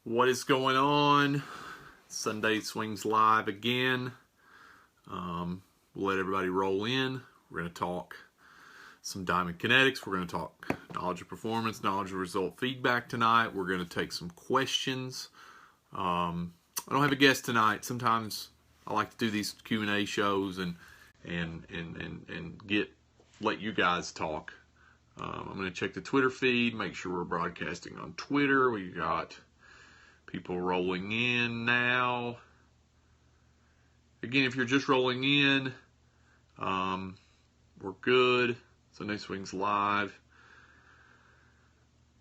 What is going on? Sunday Swings live again. We'll let everybody roll in. We're going to talk some Diamond Kinetics. We're going to talk knowledge of performance, knowledge of result feedback tonight. We're going to take some questions. I don't have a guest tonight. Sometimes I like to do these Q&A shows and let you guys talk. I'm going to check the Twitter feed, make sure we're broadcasting on Twitter. We got people rolling in now. Again, if you're just rolling in, we're good. Sunday Swings live.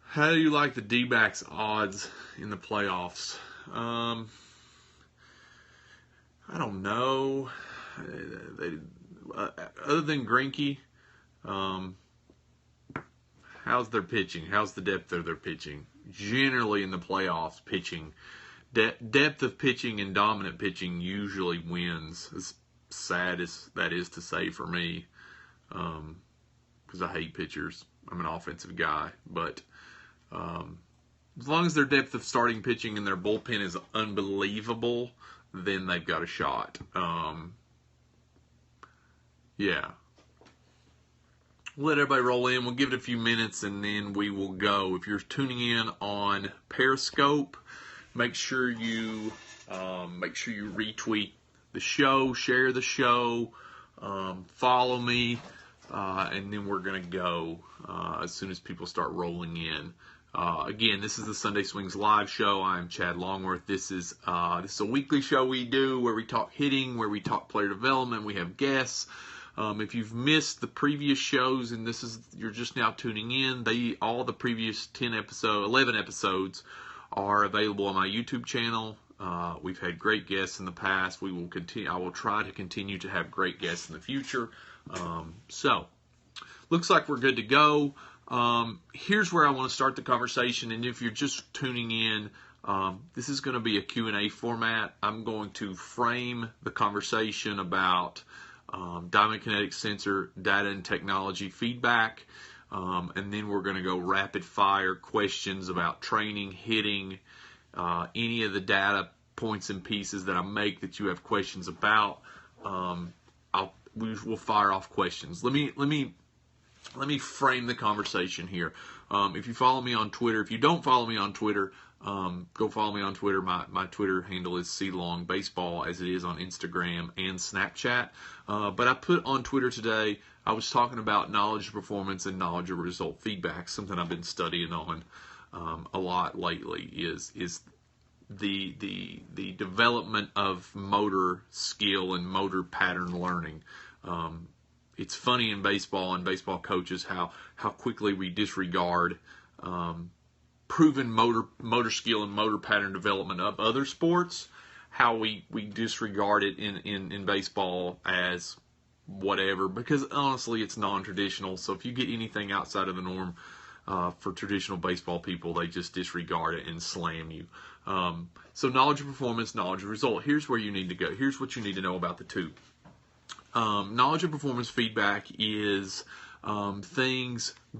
How do you like the D-backs odds in the playoffs? I don't know. Other than Greinke, how's their pitching? How's the depth of their pitching? Generally in the playoffs, pitching depth of pitching and dominant pitching usually wins. As sad as that is to say for me, because I hate pitchers. I'm an offensive guy, but as long as their depth of starting pitching and their bullpen is unbelievable, then they've got a shot. Yeah. We'll let everybody roll in. We'll give it a few minutes and then we will go. If you're tuning in on Periscope, make sure you retweet the show, share the show, follow me, and then we're gonna go as soon as people start rolling in. Again, this is the Sunday Swings live show. I'm Chad Longworth. This is a weekly show we do where we talk hitting, where we talk player development. We have guests. If you've missed the previous shows and you're just now tuning in, all the previous 11 episodes are available on my YouTube channel. We've had great guests in the past. We will continue. I will try to continue to have great guests in the future. So, looks like we're good to go. Here's where I want to start the conversation. And if you're just tuning in, this is going to be a Q&A format. I'm going to frame the conversation about Diamond Kinetics sensor data and technology feedback, and then we're going to go rapid fire questions about training, hitting, any of the data points and pieces that I make that you have questions about. We'll fire off questions. Let me frame the conversation here. If you follow me on Twitter, if you don't follow me on Twitter, go follow me on Twitter. My Twitter handle is CLongBaseball, as it is on Instagram and Snapchat. But I put on Twitter today, I was talking about knowledge of performance and knowledge of result feedback. Something I've been studying on a lot lately is the development of motor skill and motor pattern learning. It's funny in baseball and baseball coaches how quickly we disregard proven motor skill and motor pattern development of other sports, how we disregard it in baseball as whatever, because honestly it's non-traditional. So if you get anything outside of the norm for traditional baseball people, they just disregard it and slam you. So knowledge of performance, knowledge of result. Here's where you need to go. Here's what you need to know about the two. Knowledge of performance feedback is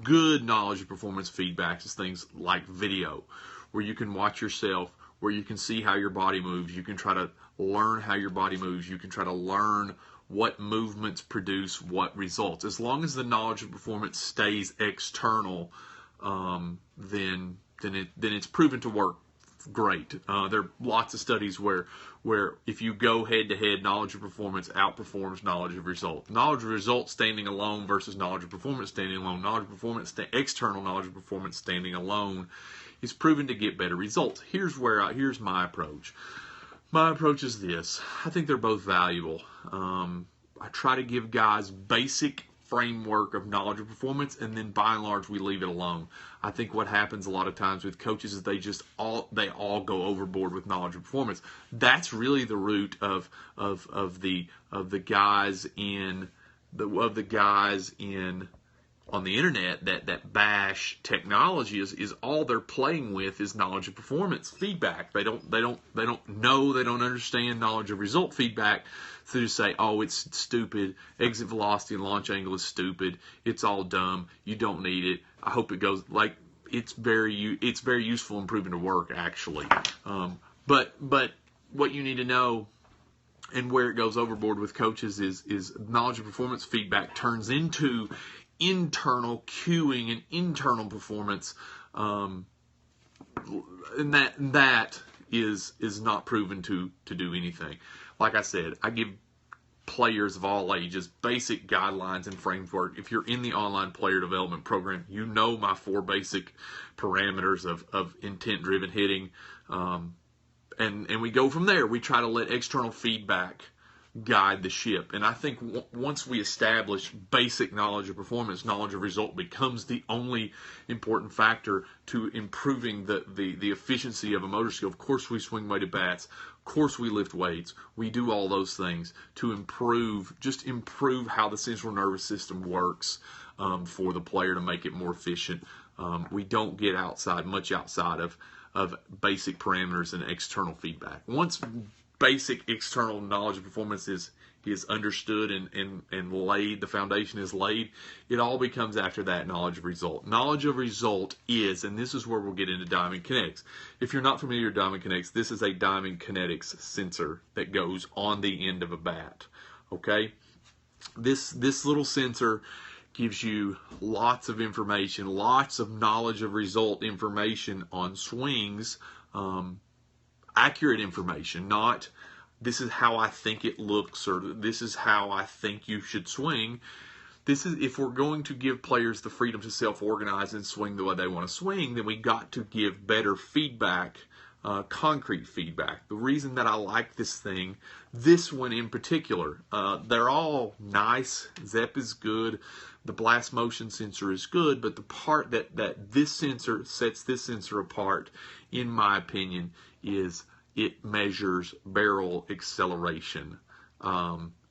good knowledge of performance feedback is things like video, where you can watch yourself, where you can see how your body moves. You can try to learn how your body moves. You can try to learn what movements produce what results. As long as the knowledge of performance stays external, then it's proven to work great. There are lots of studies where if you go head-to-head, knowledge of performance outperforms knowledge of result. Knowledge of result standing alone versus knowledge of performance standing alone. Knowledge of performance, external knowledge of performance standing alone is proven to get better results. Here's my approach. My approach is this. I think they're both valuable. I try to give guys basic framework of knowledge of performance, and then by and large we leave it alone. I think what happens a lot of times with coaches is they all go overboard with knowledge of performance. That's really the root of the guys on the internet that bash technology is all they're playing with is knowledge of performance feedback. They don't understand knowledge of result feedback. So they say, oh, it's stupid. Exit velocity and launch angle is stupid. It's all dumb. You don't need it. I hope it goes like it's very useful and proven to work, actually. But what you need to know, and where it goes overboard with coaches, is knowledge of performance feedback turns into internal cueing and internal performance, and that is not proven to do anything. Like I said, I give players of all ages basic guidelines and framework. If you're in the online player development program, you know my 4 basic parameters of intent-driven hitting, and we go from there. We try to let external feedback guide the ship. And I think once we establish basic knowledge of performance, knowledge of result becomes the only important factor to improving the efficiency of a motor skill. Of course, we swing weighted bats. Of course, we lift weights. We do all those things to improve how the central nervous system works for the player to make it more efficient. We don't get much outside of basic parameters and external feedback. Once basic external knowledge of performance is understood and laid, the foundation is laid, it all becomes after that knowledge of result. Knowledge of result is, and this is where we'll get into Diamond Kinetics. If you're not familiar with Diamond Kinetics, this is a Diamond Kinetics sensor that goes on the end of a bat. Okay? This little sensor gives you lots of information, lots of knowledge of result information on swings, accurate information, not this is how I think it looks or this is how I think you should swing. This is, if we're going to give players the freedom to self-organize and swing the way they want to swing, then we got to give better feedback, concrete feedback. The reason that I like this thing, this one in particular, they're all nice. ZEP is good. The blast motion sensor is good, but the part that this sensor sets this sensor apart, in my opinion, is it measures barrel acceleration.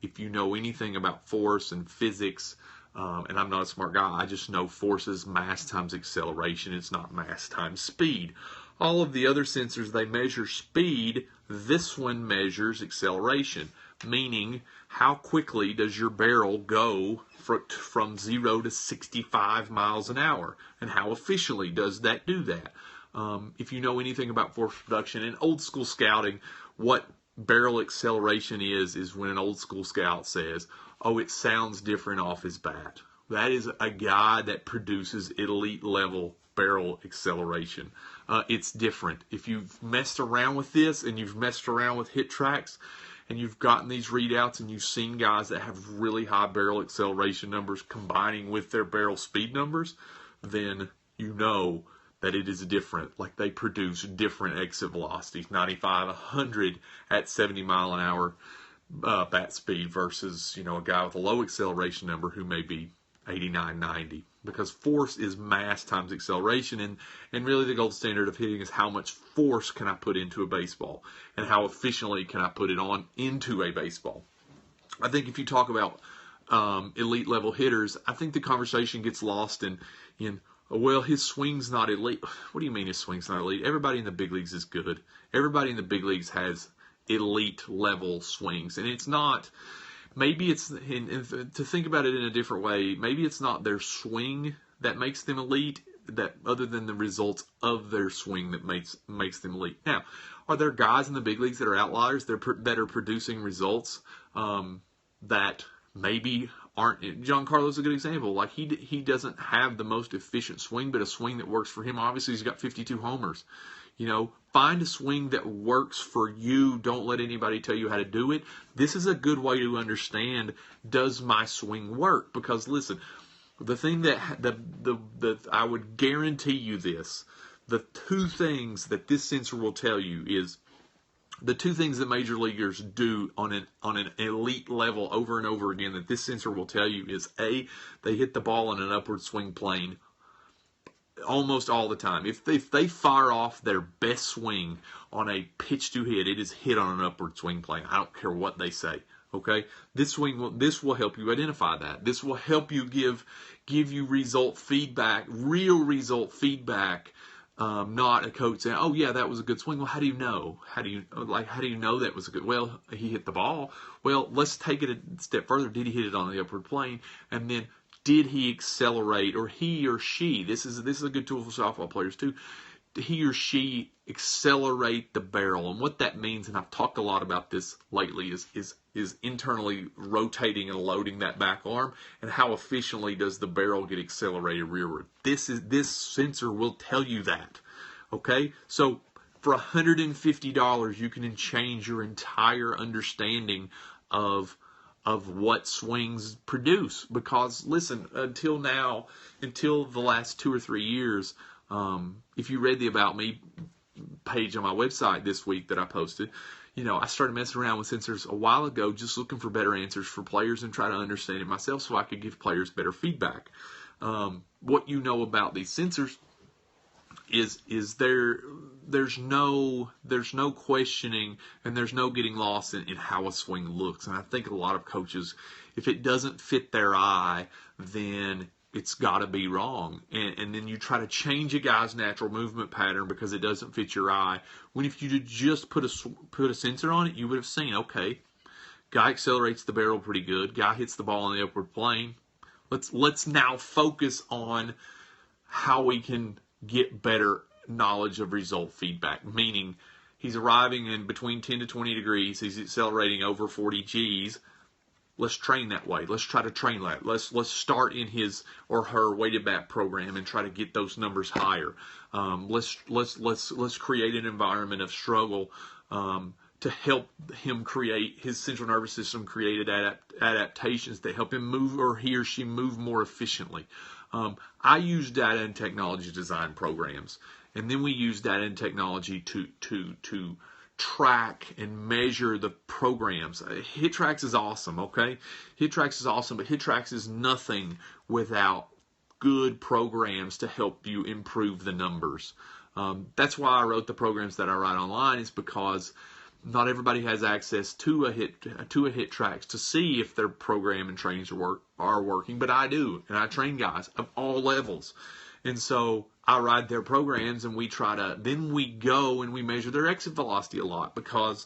If you know anything about force and physics, and I'm not a smart guy, I just know force is mass times acceleration. It's not mass times speed. All of the other sensors, they measure speed. This one measures acceleration, meaning how quickly does your barrel go from 0 to 65 miles an hour, and how efficiently does that do that? If you know anything about force production and old school scouting, what barrel acceleration is when an old school scout says, oh, it sounds different off his bat. That is a guy that produces elite level barrel acceleration. It's different. If you've messed around with this and you've messed around with hit tracks and you've gotten these readouts and you've seen guys that have really high barrel acceleration numbers combining with their barrel speed numbers, then you know that it is different. Like, they produce different exit velocities, 95, 100 at 70 mile an hour bat speed versus, a guy with a low acceleration number who may be 89, 90. Because force is mass times acceleration, and really the gold standard of hitting is how much force can I put into a baseball and how efficiently can I put it on into a baseball. I think if you talk about elite level hitters, I think the conversation gets lost in well, his swing's not elite. What do you mean his swing's not elite? Everybody in the big leagues is good. Everybody in the big leagues has elite level swings, and it's not. Maybe it's, and to think about it in a different way, maybe it's not their swing that makes them elite, that other than the results of their swing that makes them elite. Now, are there guys in the big leagues that are outliers that are producing results that maybe aren't? Giancarlo's a good example. Like, he doesn't have the most efficient swing, but a swing that works for him. Obviously, he's got 52 homers. Find a swing that works for you. Don't let anybody tell you how to do it. This is a good way to understand, does my swing work? Because listen, the thing that I would guarantee you this, the two things that this sensor will tell you is, the two things that major leaguers do on an elite level over and over again that this sensor will tell you is, A, they hit the ball on an upward swing plane almost all the time. If they fire off their best swing on a pitch to hit, it is hit on an upward swing plane. I don't care what they say. Okay, this will help you identify that. This will help you give you result feedback, real result feedback. Not a coach saying, "Oh yeah, that was a good swing." Well, how do you know? How do you know that was a good? Well, he hit the ball. Well, let's take it a step further. Did he hit it on the upward plane? And then did he accelerate, or he or she, this is a good tool for softball players too, he or she accelerate the barrel. And what that means, and I've talked a lot about this lately, is internally rotating and loading that back arm, and how efficiently does the barrel get accelerated rearward. This sensor will tell you that. Okay? So for $150, you can change your entire understanding of what swings produce. Because listen, until the last 2 or 3 years, if you read the About Me page on my website this week that I posted, I started messing around with sensors a while ago, just looking for better answers for players and try to understand it myself so I could give players better feedback. What you know about these sensors is there's no questioning, and there's no getting lost in how a swing looks. And I think a lot of coaches, if it doesn't fit their eye, then it's got to be wrong. And then you try to change a guy's natural movement pattern because it doesn't fit your eye. When if you just put a sensor on it, you would have seen, okay, guy accelerates the barrel pretty good. Guy hits the ball in the upward plane. Let's now focus on how we can get better knowledge of result feedback. Meaning, he's arriving in between 10 to 20 degrees. He's accelerating over 40 Gs. Let's train that way. Let's try to train that. Let's start in his or her weighted bat program and try to get those numbers higher. Let's create an environment of struggle to help him create his central nervous system created adaptations that help him move, or he or she move more efficiently. I use data and technology design programs, and then we use data and technology to track and measure the programs. HitTrax is awesome, okay? HitTrax is awesome, but HitTrax is nothing without good programs to help you improve the numbers. That's why I wrote the programs that I write online, is because not everybody has access to a HitTrax to see if their program and trainings are working, but I do, and I train guys of all levels. And so I ride their programs, and then we go and we measure their exit velocity a lot, because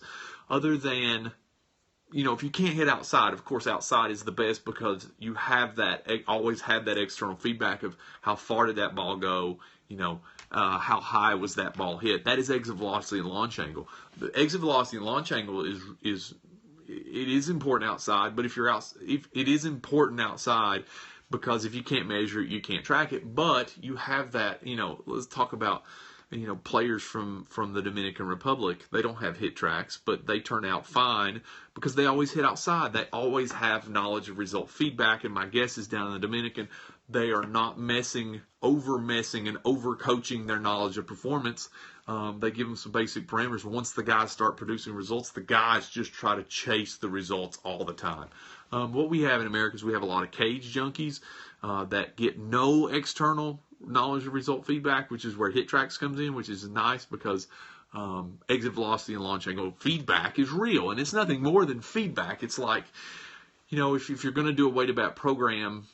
other than, if you can't hit outside, of course outside is the best, because you always have that external feedback of how far did that ball go, how high was that ball hit. That is exit velocity and launch angle. The exit velocity and launch angle is important outside, but if it is important outside, because if you can't measure it, you can't track it. But you have that, let's talk about, players from the Dominican Republic. They don't have HitTrax, but they turn out fine because they always hit outside. They always have knowledge of result feedback, and my guess is down in the Dominican, they are not over-messing and over-coaching their knowledge of performance. They give them some basic parameters. Once the guys start producing results, the guys just try to chase the results all the time. What we have in America is we have a lot of cage junkies that get no external knowledge of result feedback, which is where HitTrax comes in, which is nice because exit velocity and launch angle feedback is real, and it's nothing more than feedback. It's like, if you're going to do a weighted bat program,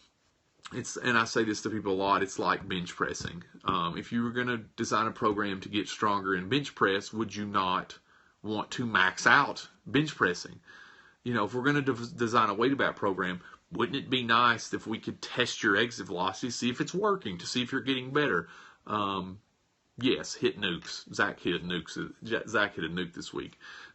and I say this to people a lot, it's like bench pressing. If you were going to design a program to get stronger in bench press, would you not want to max out bench pressing? If we're going to design a weighted bat program, wouldn't it be nice if we could test your exit velocity, see if it's working, to see if you're getting better? Yes, hit nukes. Zach hit a nuke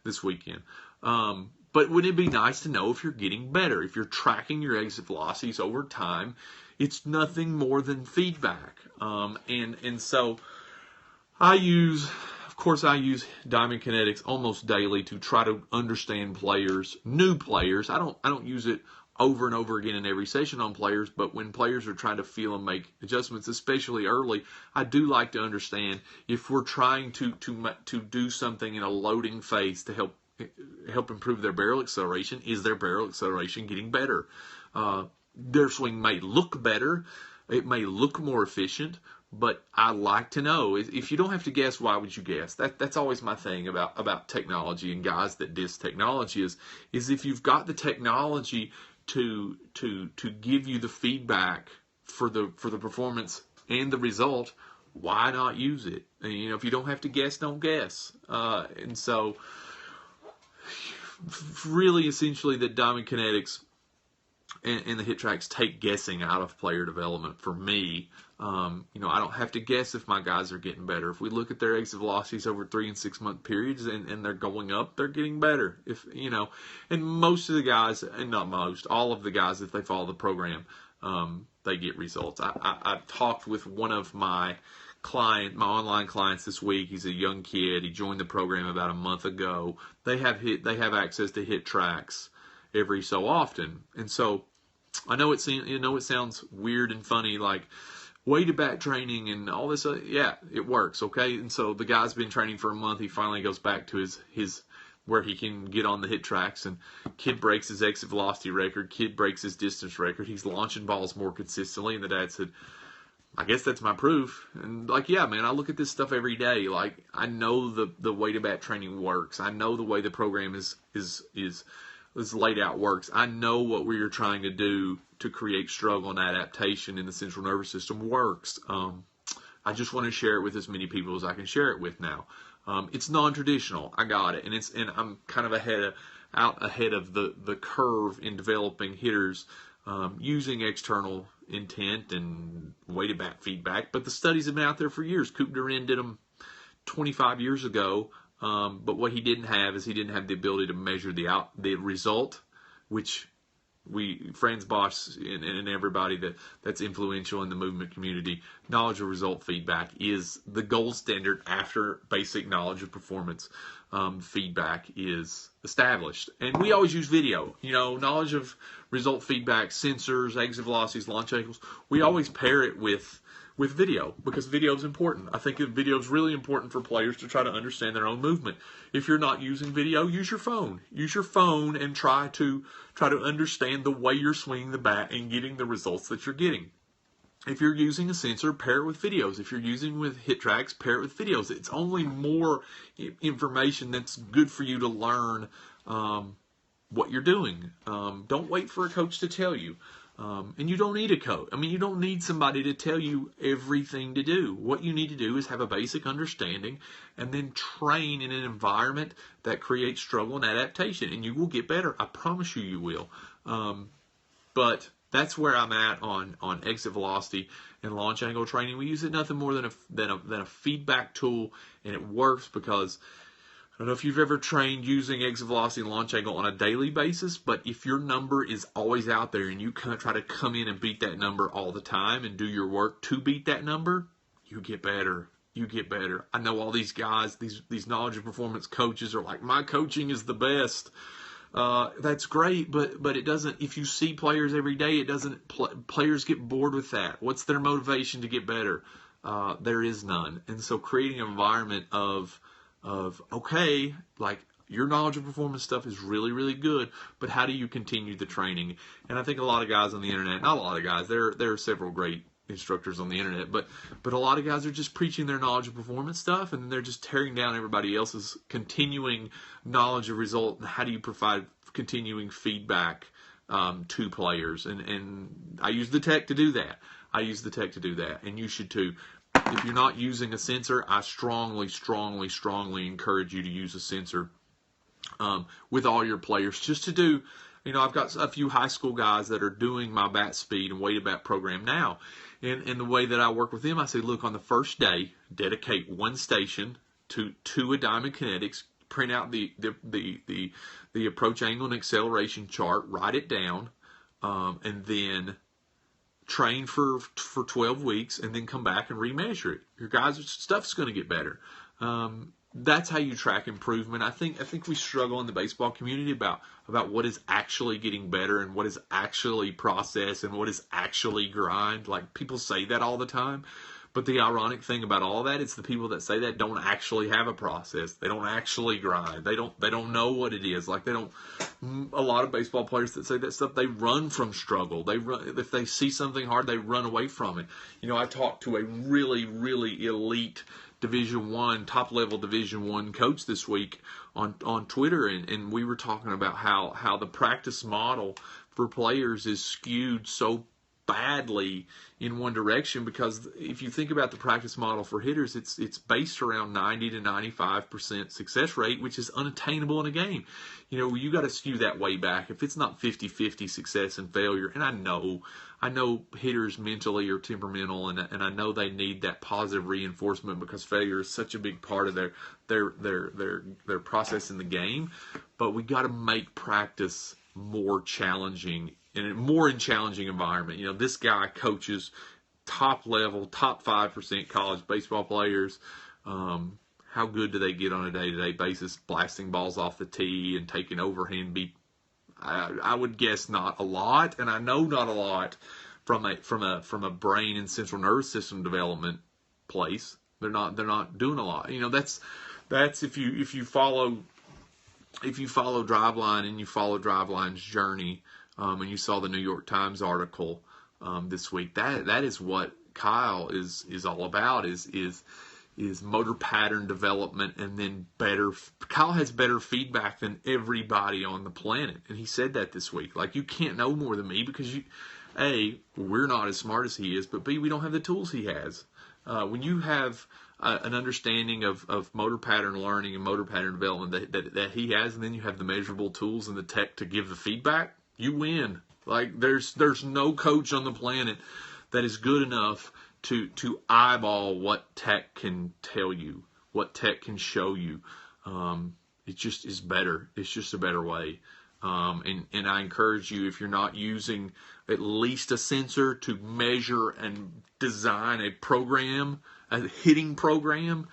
this weekend. But wouldn't it be nice to know if you're getting better, if you're tracking your exit velocities over time? It's nothing more than feedback. And so I use Diamond Kinetics almost daily to try to understand new players. I don't use it over and over again in every session on players, but when players are trying to feel and make adjustments, especially early, I do like to understand if we're trying to do something in a loading phase to help improve their barrel acceleration. Is their barrel acceleration getting better? Their swing may look better. It may look more efficient, but I like to know. If you don't have to guess, why would you guess? That's always my thing about technology and guys that diss technology is if you've got the technology to give you the feedback for the performance and the result, why not use it? And, if you don't have to guess, don't guess. And so really, essentially, the Diamond Kinetics and the hit tracks take guessing out of player development for me. I don't have to guess if my guys are getting better. If we look at their exit velocities over 3 and 6 month periods and they're going up, they're getting better. And most of the guys, and not most, all of the guys, if they follow the program, they get results. I talked with one of my online clients this week. He's a young kid. He joined the program about a month ago. They have access to hit tracks every so often, and so I know it sounds weird and funny, like weighted back training and all this. Yeah, it works, okay. And so the guy's been training for a month. He finally goes back to his where he can get on the hit tracks, and kid breaks his exit velocity record. Kid breaks his distance record. He's launching balls more consistently. And the dad said, I guess that's my proof. And like, yeah, man, I look at this stuff every day. Like, I know the weighted back training works. I know the way the program is laid out works. I know what we are trying to do to create struggle and adaptation in the central nervous system works. I just want to share it with as many people as I can share it with now. It's non-traditional. I got it, and I'm kind of ahead of the curve in developing hitters using external intent and weighted back feedback. But the studies have been out there for years. Coop Durin did them 25 years ago. But what he didn't have the ability to measure the result, which Franz Bosch and everybody that's influential in the movement community, knowledge of result feedback is the gold standard after basic knowledge of performance feedback is established. And we always use video, knowledge of result feedback, sensors, exit velocities, launch angles. We always pair it with video, because video is important. I think video is really important for players to try to understand their own movement. If you're not using video, use your phone. Use your phone and try to understand the way you're swinging the bat and getting the results that you're getting. If you're using a sensor, pair it with videos. If you're using with hit tracks, pair it with videos. It's only more information that's good for you to learn what you're doing. Don't wait for a coach to tell you. And you don't need a coach. You don't need somebody to tell you everything to do. What you need to do is have a basic understanding and then train in an environment that creates struggle and adaptation, and you will get better. I promise you will. But that's where I'm at on exit velocity and launch angle training. We use it nothing more than a feedback tool, and it works because I don't know if you've ever trained using exit velocity and launch angle on a daily basis, but if your number is always out there and you kind of try to come in and beat that number all the time and do your work to beat that number, you get better. You get better. I know all these guys, these knowledge and performance coaches are like, my coaching is the best. That's great, but it doesn't. If you see players every day, it doesn't. Players get bored with that. What's their motivation to get better? There is none. And so creating an environment of okay, like your knowledge of performance stuff is really, really good, but how do you continue the training? And I think a lot of guys on the internet, not a lot of guys, there are several great instructors on the internet, but a lot of guys are just preaching their knowledge of performance stuff, and they're just tearing down everybody else's continuing knowledge of result. And how do you provide continuing feedback to players? And I use the tech to do that. And you should too. If you're not using a sensor, I strongly, strongly, strongly encourage you to use a sensor with all your players. Just to do, I've got a few high school guys that are doing my bat speed and weighted bat program now. And the way that I work with them, I say, look, on the first day, dedicate one station to a Diamond Kinetics, print out the approach angle and acceleration chart, write it down, and then train for 12 weeks, and then come back and remeasure it. Your guys' stuff's going to get better. That's how you track improvement. I think we struggle in the baseball community about what is actually getting better and what is actually process and what is actually grind. Like, people say that all the time, but the ironic thing about all that is the people that say that don't actually have a process. They don't actually grind. They don't know what it is. Like, a lot of baseball players that say that stuff, they run from struggle. If they see something hard, they run away from it. I talked to a really, really elite top level Division I coach this week on Twitter, and we were talking about how the practice model for players is skewed so badly in one direction, because if you think about the practice model for hitters, it's based around 90 to 95% success rate, which is unattainable in a game. You got to skew that way back. If it's not 50-50 success and failure, and I know hitters mentally are temperamental, and I know they need that positive reinforcement because failure is such a big part of their process in the game. But we got to make practice more challenging, and more in challenging environment. This guy coaches top level, top 5% college baseball players. How good do they get on a day-to-day basis, blasting balls off the tee and taking overhand beat? I would guess not a lot, and I know not a lot from a brain and central nervous system development place. They're not doing a lot. That's if you follow Driveline and you follow Driveline's journey, and you saw the New York Times article this week. That is what Kyle is all about. Is motor pattern development, and then Kyle has better feedback than everybody on the planet, and he said that this week. Like, you can't know more than me because A, we're not as smart as he is, but B, we don't have the tools he has. When you have an understanding of motor pattern learning and motor pattern development that he has, and then you have the measurable tools and the tech to give the feedback, you win. Like, there's no coach on the planet that is good enough to eyeball what tech can tell you, what tech can show you. It just is better. It's just a better way. And I encourage you, if you're not using at least a sensor to measure and design a program, a hitting program,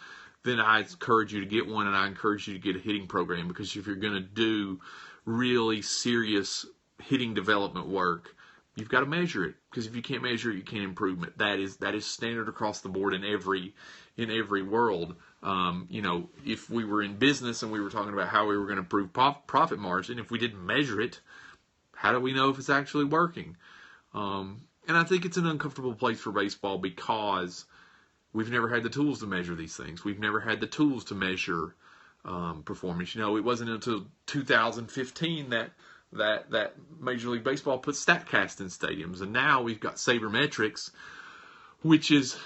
then I encourage you to get one, and I encourage you to get a hitting program, because if you're going to do really serious hitting development work, you've got to measure it, because if you can't measure it, you can't improve it. That is standard across the board in every world. If we were in business and we were talking about how we were going to improve profit margin, if we didn't measure it, how do we know if it's actually working? And I think it's an uncomfortable place for baseball, because we've never had the tools to measure these things. We've never had the tools to measure performance. It wasn't until 2015 that Major League Baseball put StatCast in stadiums, and now we've got sabermetrics, which is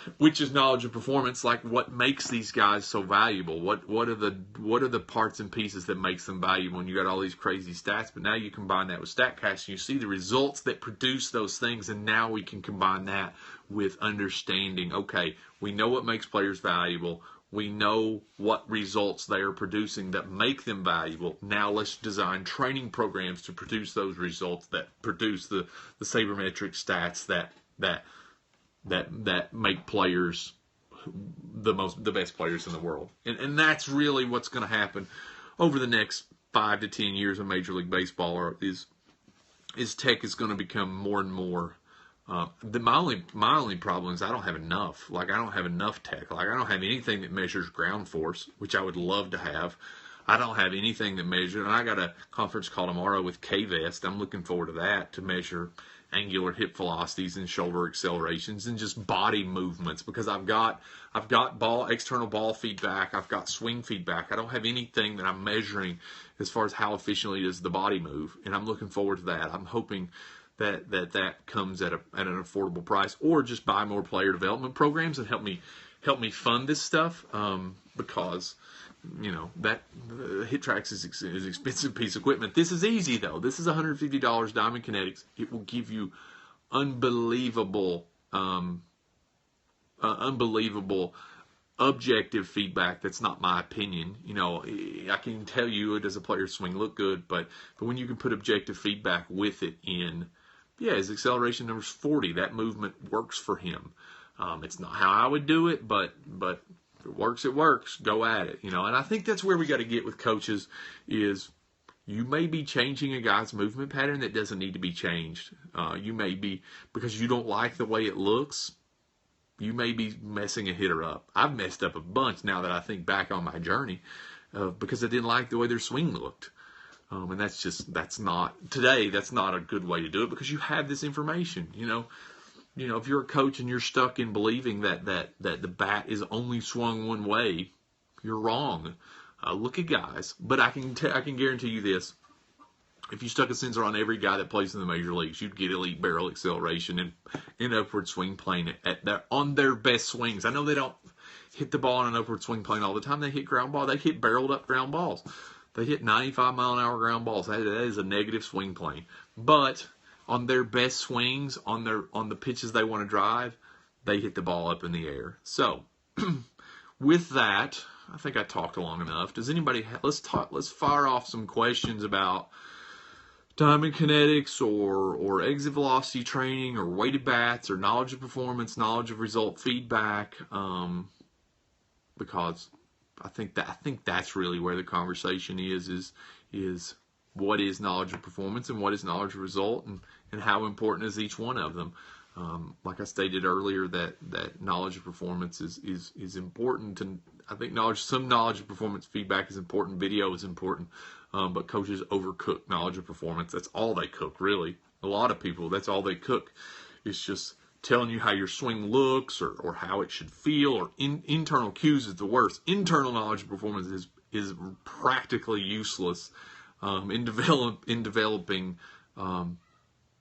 knowledge of performance, like what makes these guys so valuable. What are the parts and pieces that makes them valuable? And you got all these crazy stats, but now you combine that with StatCast, and you see the results that produce those things, and now we can combine that with understanding. Okay, we know what makes players valuable. We know what results they are producing that make them valuable. Now let's design training programs to produce those results, that produce the sabermetric stats that make players the best players in the world. And that's really what's going to happen over the next 5 to 10 years of Major League Baseball. Is tech is going to become more and more. My only problem is I don't have enough. Like, I don't have enough tech. Like, I don't have anything that measures ground force, which I would love to have. I don't have anything that measures, and I got a conference call tomorrow with K-Vest. I'm looking forward to that, to measure angular hip velocities and shoulder accelerations and just body movements, because I've got external ball feedback, I've got swing feedback. I don't have anything that I'm measuring as far as how efficiently does the body move, and I'm looking forward to that. I'm hoping that comes at an affordable price, or just buy more player development programs and help me fund this stuff, because that HitTrax is an expensive piece of equipment. This is easy though. This is $150 Diamond Kinetics. It will give you unbelievable objective feedback. That's not my opinion. I can tell you, does a player's swing look good, but when you can put objective feedback with it in, his acceleration number's 40. That movement works for him. It's not how I would do it, but if it works, it works. Go at it. And I think that's where we got to get with coaches is, you may be changing a guy's movement pattern that doesn't need to be changed. You may be, because you don't like the way it looks, you may be messing a hitter up. I've messed up a bunch now that I think back on my journey, because I didn't like the way their swing looked. And that's not a good way to do it, because you have this information. If you're a coach and you're stuck in believing that the bat is only swung one way, you're wrong. Look at guys. But I can guarantee you this. If you stuck a sensor on every guy that plays in the major leagues, you'd get elite barrel acceleration and upward swing plane on their best swings. I know they don't hit the ball on an upward swing plane all the time. They hit ground ball. They hit barreled up ground balls. They hit 95-mile-an-hour ground balls. That is a negative swing plane. But on their best swings, on the pitches they want to drive, they hit the ball up in the air. So, with that, I think I talked long enough. Does anybody? Let's fire off some questions about diamond kinetics or exit velocity training or weighted bats or knowledge of performance, knowledge of result feedback. Because I think that's really where the conversation is what is knowledge of performance and what is knowledge of result, and how important is each one of them. Like I stated earlier, that knowledge of performance is important, and I think some knowledge of performance feedback is important. Video is important, but coaches overcook knowledge of performance. That's all they cook, really. A lot of people, that's all they cook. It's just telling you how your swing looks or how it should feel, or internal cues is the worst. Internal knowledge of performance is practically useless in developing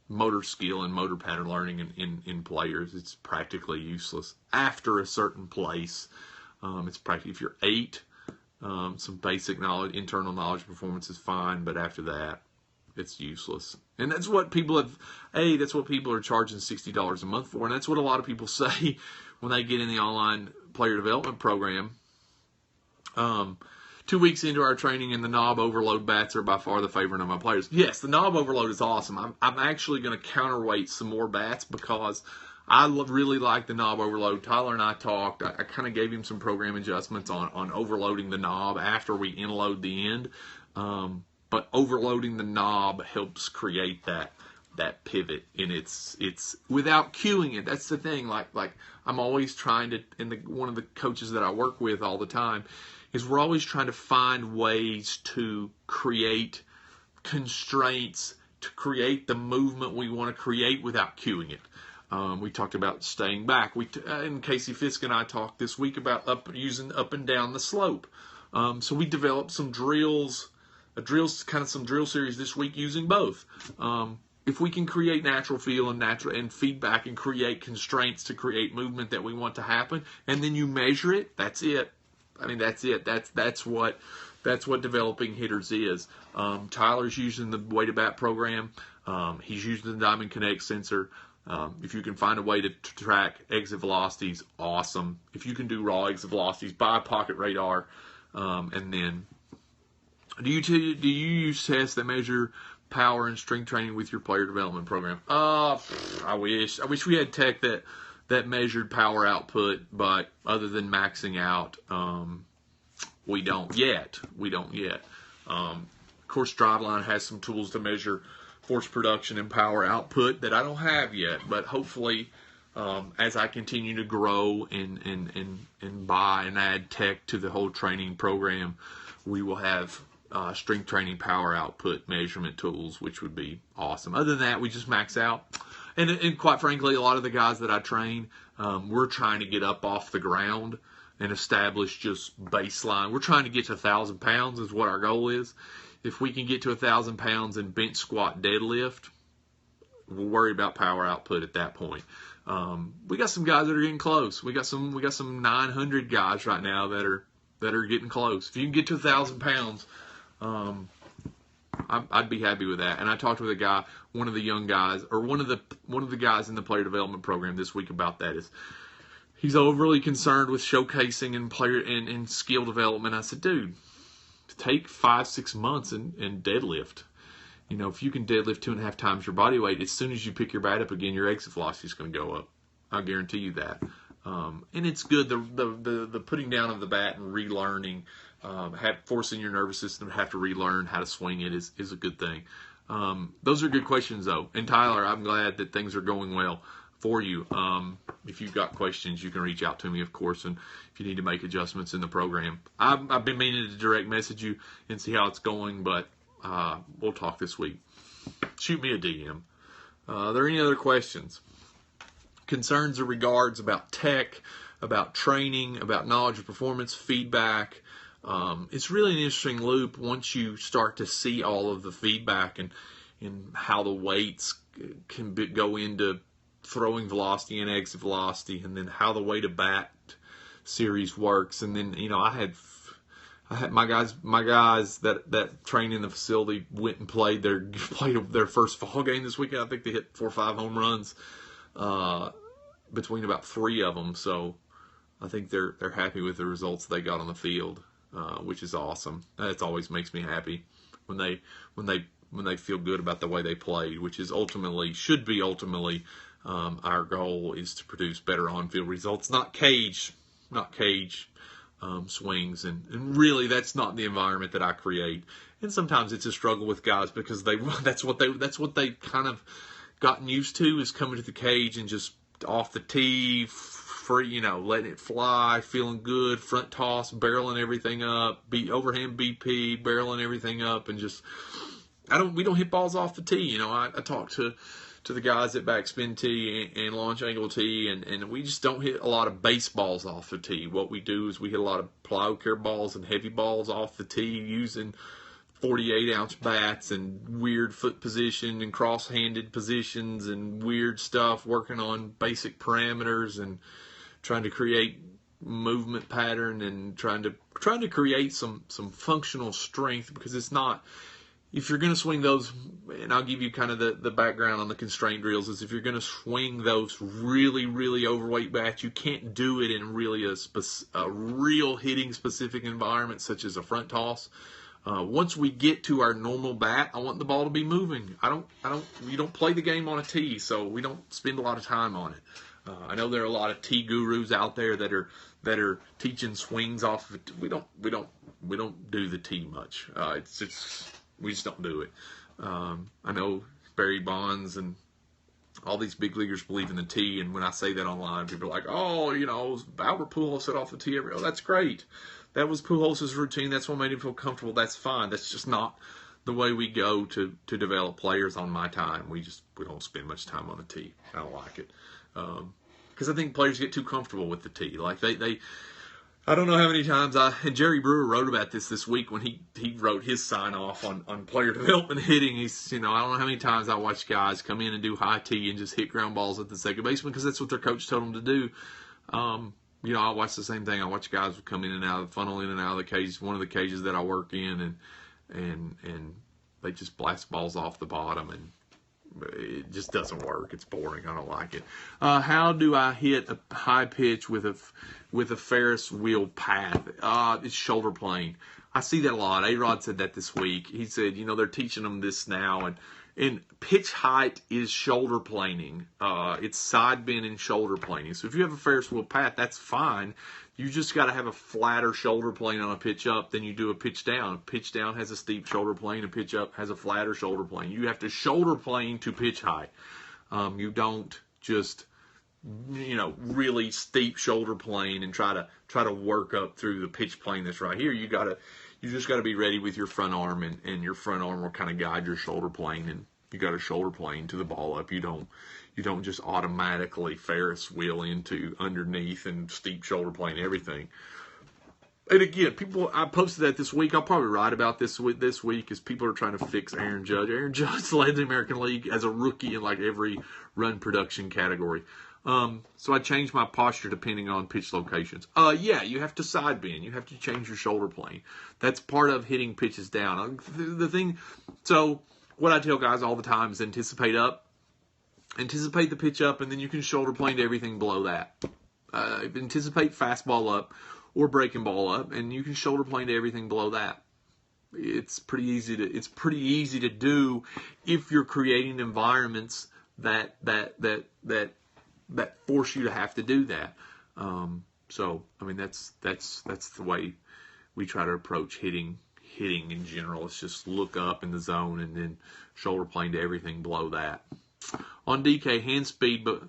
motor skill and motor pattern learning in players. It's practically useless after a certain place. It's practically, if you're 8, some basic knowledge, internal knowledge of performance is fine, but after that, it's useless. And that's what people are charging $60 a month for, and that's what a lot of people say when they get in the online player development program. 2 weeks into our training, and the knob overload bats are by far the favorite of my players. Yes, the knob overload is awesome. I'm actually going to counterweight some more bats because I really like the knob overload. Tyler and I talked. I kind of gave him some program adjustments on overloading the knob after we inload the end. But overloading the knob helps create that pivot, and it's without cueing it. That's the thing. Like I'm always trying to, and one of the coaches that I work with all the time is we're always trying to find ways to create constraints, to create the movement we want to create without cueing it. We talked about staying back. And Casey Fisk and I talked this week about using up and down the slope. So we developed some drills. Some drill series this week using both. If we can create natural feel and feedback and create constraints to create movement that we want to happen, and then you measure it, that's it. I mean, that's it. That's what developing hitters is. Tyler's using the weighted bat program. He's using the Diamond Kinetics sensor. If you can find a way to track exit velocities, awesome. If you can do raw exit velocities, buy a pocket radar, and then. Do you use tests that measure power and strength training with your player development program? I wish we had tech that measured power output, but other than maxing out, we don't yet. Of course, Driveline has some tools to measure force production and power output that I don't have yet, but hopefully, as I continue to grow and buy and add tech to the whole training program, we will have strength training power output measurement tools, which would be awesome. Other than that, we just max out. And quite frankly, a lot of the guys that I train, we're trying to get up off the ground and establish just baseline. We're trying to get to 1,000 pounds is what our goal is. If we can get to 1,000 pounds in bench, squat, deadlift, we'll worry about power output at that point. We got some guys that are getting close. We got some 900 guys right now that are getting close. If you can get to 1,000 pounds, I'd be happy with that. And I talked with a guy, one of the young guys, or one of the guys in the player development program this week about that. He's overly concerned with showcasing and player and skill development. I said, dude, take 5-6 months and deadlift. You know, if you can deadlift 2.5 times your body weight, as soon as you pick your bat up again, your exit velocity is going to go up. I guarantee you that. And it's good, the putting down of the bat and relearning, forcing your nervous system to have to relearn how to swing it is a good thing. Those are good questions, though. And Tyler, I'm glad that things are going well for you. If you've got questions, you can reach out to me, of course, and if you need to make adjustments in the program. I've been meaning to direct message you and see how it's going, but we'll talk this week. Shoot me a DM. Are there any other questions? Concerns or regards about tech, about training, about knowledge of performance, feedback, It's really an interesting loop once you start to see all of the feedback and how the weights can go into throwing velocity and exit velocity, and then how the way to bat series works. And then, I had my guys that train in the facility went and played their first fall game this weekend. I think they hit 4 or 5 home runs between about 3 of them. So I think they're happy with the results they got on the field, which is awesome. That always makes me happy when they feel good about the way they played, which is should be ultimately our goal is to produce better on-field results, not cage swings, and really that's not the environment that I create. And sometimes it's a struggle with guys because that's what they kind of gotten used to, is coming to the cage and just off the tee, free, letting it fly, feeling good, front toss, barreling everything up, overhand BP, barreling everything up, and just we don't hit balls off the tee. I talk to the guys at backspin tee and launch angle tee, and we just don't hit a lot of baseballs off the tee. What we do is we hit a lot of plowcare balls and heavy balls off the tee using 48-ounce bats and weird foot position and cross-handed positions and weird stuff, working on basic parameters and trying to create movement pattern and trying to create some functional strength, because it's not, if you're going to swing those, and I'll give you kind of the background on the constraint drills, is if you're going to swing those really, really overweight bats, you can't do it in really a real hitting specific environment such as a front toss. Once we get to our normal bat, I want the ball to be moving. You don't play the game on a tee, so we don't spend a lot of time on it. I know there are a lot of tee gurus out there that are teaching swings off of it. We don't do the tee much. We just don't do it. I know Barry Bonds and all these big leaguers believe in the tee, and when I say that online, people are like, "Oh, Albert Pujols set off the tee every." Oh, that's great. That was Pujols' routine. That's what made him feel comfortable. That's fine. That's just not the way we go to develop players on my time. We don't spend much time on the tee. I don't like it. Because I think players get too comfortable with the tee. Like I don't know how many times and Jerry Brewer wrote about this week when he wrote his sign off on player development hitting. He's, I don't know how many times I watch guys come in and do high tee and just hit ground balls at the second baseman because that's what their coach told them to do. I watch the same thing. I watch guys come in and out, funnel in and out of the cage. One of the cages that I work in, and they just blast balls off the bottom, and it just doesn't work. It's boring. I don't like it. How do I hit a high pitch with a Ferris wheel path? It's shoulder plane. I see that a lot. A-Rod said that this week. He said, they're teaching them this now, and pitch height is shoulder planing. It's side bend and shoulder planing. So if you have a Ferris wheel path, that's fine. You just got to have a flatter shoulder plane on a pitch up than you do a pitch down. A pitch down has a steep shoulder plane. A pitch up has a flatter shoulder plane. You have to shoulder plane to pitch height. You don't just, really steep shoulder plane and try to work up through the pitch plane that's right here. You just got to be ready with your front arm, and your front arm will kind of guide your shoulder plane, and you got to shoulder plane to the ball up. You don't just automatically Ferris wheel into underneath and steep shoulder plane everything. And again, I posted that this week. I'll probably write about this week as people are trying to fix Aaron Judge. Aaron Judge led the American League as a rookie in like every run production category. So I changed my posture depending on pitch locations. You have to side bend. You have to change your shoulder plane. That's part of hitting pitches down. So what I tell guys all the time is anticipate the pitch up, and then you can shoulder plane to everything below that. Anticipate fastball up or breaking ball up, and you can shoulder plane to everything below that. It's pretty easy to do if you're creating environments that force you to have to do that. That's the way we try to approach hitting in general. It's just look up in the zone and then shoulder plane to everything below that. On DK, hand speed, but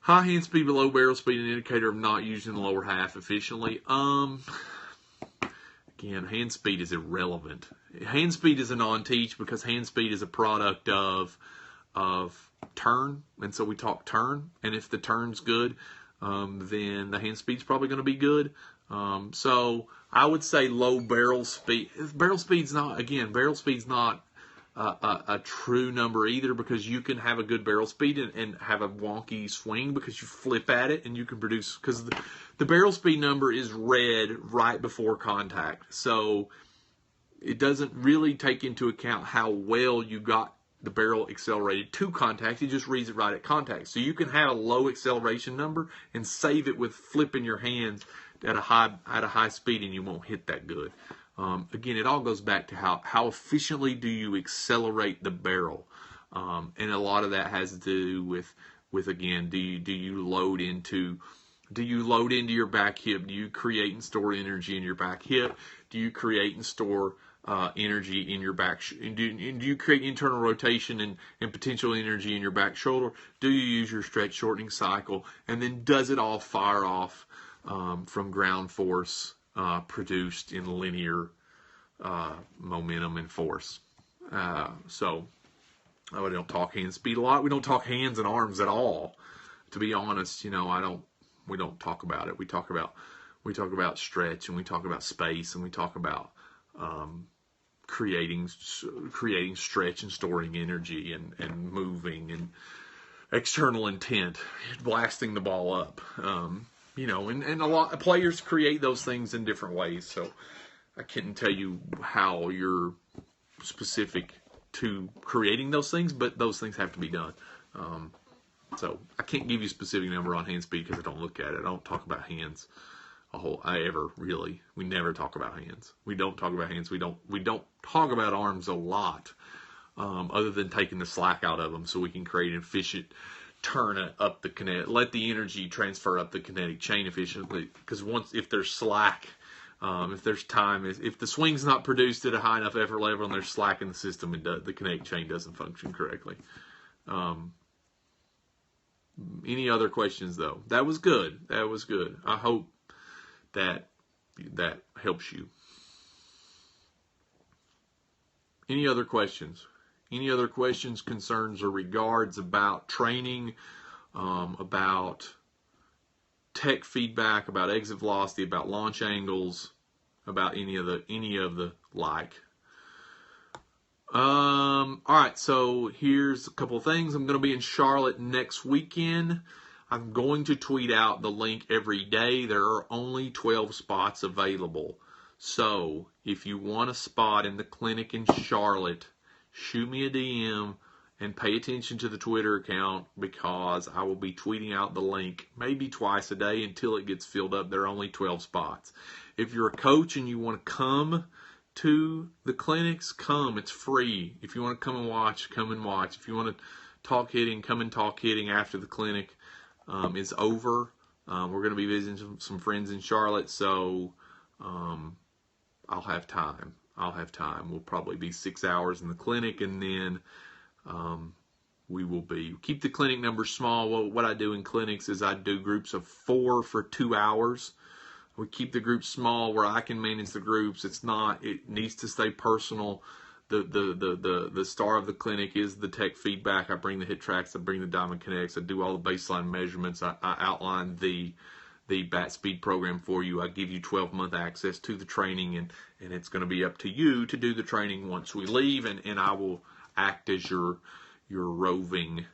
high hand speed but low barrel speed, an indicator of not using the lower half efficiently. Again, hand speed is irrelevant. Hand speed is a non-teach because hand speed is a product of turn, and so we talk turn, and if the turn's good, then the hand speed's probably going to be good. So I would say low barrel speed. Barrel speed's not a true number either, because you can have a good barrel speed and have a wonky swing because you flip at it and you can produce, because the barrel speed number is read right before contact. So it doesn't really take into account how well you got the barrel accelerated to contact. It just reads it right at contact. So you can have a low acceleration number and save it with flipping your hands at a high speed, and you won't hit that good. Again, it all goes back to how efficiently do you accelerate the barrel, and a lot of that has to do with again, do you load into your back hip? Do you create and store energy in your back hip? Do you create and store energy in your back? Do you create internal rotation and potential energy in your back shoulder? Do you use your stretch shortening cycle? And then does it all fire off from ground force produced in linear momentum and force? So we don't talk hand speed a lot. We don't talk hands and arms at all. To be honest, we don't talk about it. We talk about stretch, and we talk about space, and we talk about creating stretch and storing energy and moving and external intent, blasting the ball up. And a lot of players create those things in different ways. So I couldn't tell you how you're specific to creating those things, but those things have to be done. So I can't give you a specific number on hand speed because I don't look at it. I don't talk about hands we never talk about hands. We don't talk about hands. We don't talk about arms a lot, other than taking the slack out of them so we can create an efficient turn up the kinetic, let the energy transfer up the kinetic chain efficiently. Because if there's slack, if there's time, if the swing's not produced at a high enough effort level and there's slack in the system, the kinetic chain doesn't function correctly. Any other questions though? That was good. I hope that helps you. Any other questions? Any other questions, concerns, or regards about training, about tech feedback, about exit velocity, about launch angles, about any of the like? All right, so here's a couple of things. I'm going to be in Charlotte next weekend. I'm going to tweet out the link every day. There are only 12 spots available. So if you want a spot in the clinic in Charlotte, shoot me a DM and pay attention to the Twitter account, because I will be tweeting out the link maybe twice a day until it gets filled up. There are only 12 spots. If you're a coach and you want to come to the clinics, come. It's free. If you want to come and watch, come and watch. If you want to talk hitting, come and talk hitting after the clinic is over. We're going to be visiting some friends in Charlotte, so I'll have time. We'll probably be 6 hours in the clinic, and then we will keep the clinic numbers small. Well, what I do in clinics is I do groups of 4 for 2 hours. We keep the groups small where I can manage the groups. It needs to stay personal. The star of the clinic is the tech feedback. I bring the hit tracks, I bring the Diamond Kinetics, I do all the baseline measurements, I outline the bat speed program for you. I give you 12-month access to the training, and it's going to be up to you to do the training once we leave, and I will act as your roving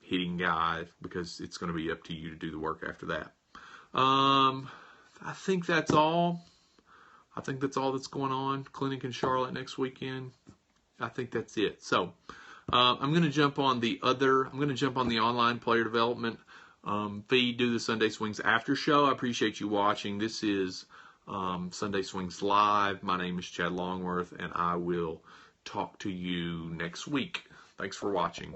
hitting guy, because it's going to be up to you to do the work after that. I think that's all. That's going on. Clinic in Charlotte next weekend. I think that's it. So I'm going to jump on the online player development feed, do the Sunday Swings after show. I appreciate you watching. This is Sunday Swings Live. My name is Chad Longworth, and I will talk to you next week. Thanks for watching.